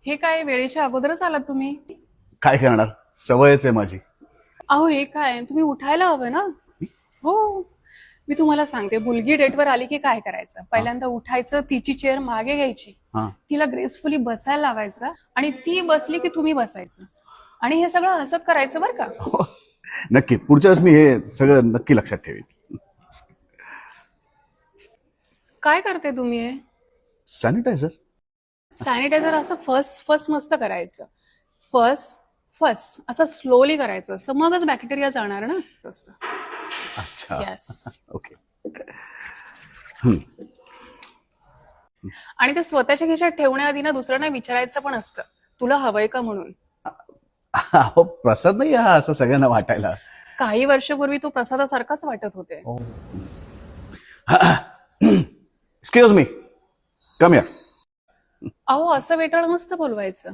हे काय वेळेच्या अगोदरच आलात तुम्ही? काय करणार, सवयच आहे माझी. अहो हे काय तुम्ही उठायला हवं ना. हो, मी तुम्हाला सांगते, मुलगी डेटवर आली की काय करायचं, पहिल्यांदा उठायचं, तिची चेअर मागे घ्यायची, हा तिला ग्रेसफुली बसायला लावायचं आणि ती बसली की तुम्ही बसायचं आणि हे सगळं हसत करायचं बरं का. हो, नक्की पुढच्या वेळेस मी हे सगळं नक्की लक्षात ठेवीन. काय करते तुम्ही हे? सॅनिटायझर. सॅनिटायझर असं फर्स्ट फर्स्ट मस्त करायचं, फर्स्ट फर्स्ट असं स्लोली करायचं असतं, मगच बॅक्टेरिया जाणार ना. असतं. अच्छा. येस. ओके. आणि ते स्वतःच्या खिशात ठेवण्याआधी ना दुसऱ्यांना विचारायचं पण असतं, तुला हवंय का म्हणून. हो, प्रसाद नाही हा असं सगळ्यांना वाटायला. काही वर्षापूर्वी तो प्रसादासारखाच वाटत होते. Excuse me, come here. अहो असं वेटरला नसतं बोलवायचं.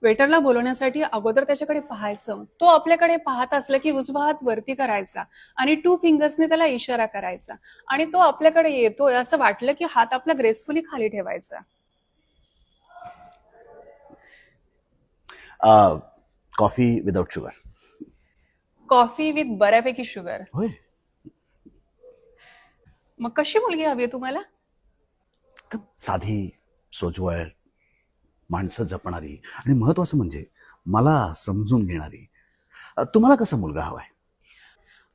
वेटरला बोलवण्यासाठी अगोदर त्याच्याकडे पाहायचं, तो आपल्याकडे पाहत असला की उजवा हात वरती करायचा आणि 2 फिंगर्सने त्याला इशारा करायचा आणि तो आपल्याकडे येतोय असं वाटलं की हात आपला ग्रेसफुली खाली ठेवायचा. Coffee without sugar. Coffee with बऱ्यापैकी शुगर. होय. मग कशी मुलगी हवी आहे तुम्हाला? एकदम साधी, सोजवळ, माणसं जपणारी आणि महत्वाचं म्हणजे मला समजून घेणारी. तुम्हाला कसा मुलगा हवाय?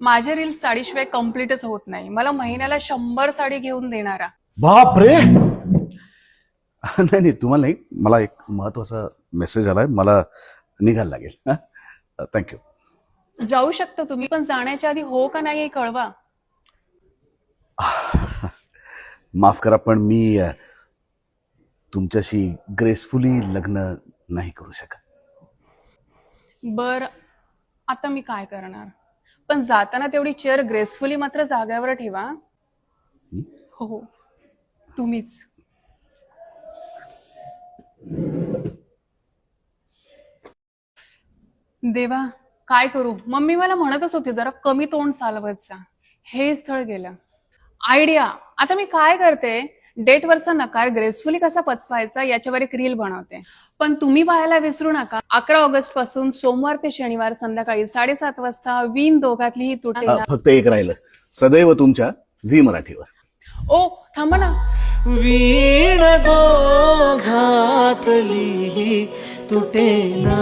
माझे रील्स साडीशिवाय कम्प्लीटच होत नाही. मला महिन्याला 100 साडी घेऊन देणारा. बाप रे. नाही, तुम्हाला नाही, मला एक महत्वाचा मेसेज आलाय, मला निघायला लागेल. थँक्यू. जाऊ शकता तुम्ही, पण जाण्याच्या आधी हो का नाही हे कळवा. माफ करा, पण मी तुमच्याशी ग्रेसफुली लग्न नाही करू शकत. बर, आता मी काय करणार, पण जाताना तेवढी चेअर ग्रेसफुली मात्र जाग्यावर ठेवा. हो, तुम्हीच. देवा, काय करू. मम्मी मला म्हणतच होती जरा कमी तोंड चालवत जा. हे स्थळ गेलं. आयडिया. आता मी काय करते, डेटवरचा नकार ग्रेसफुली कसा पचवायचा याच्यावर एक रील बनवते. पण तुम्ही पाहायला विसरू नका, 11 ऑगस्ट पासून सोमवार ते शनिवार संध्याकाळी 7:30 वाजता वीण दोघातलीही तुटे. फक्त एक राहिलं, सदैव तुमच्या झी मराठीवर. ओ थांबा ना. वीण दोघातली तुटे ना.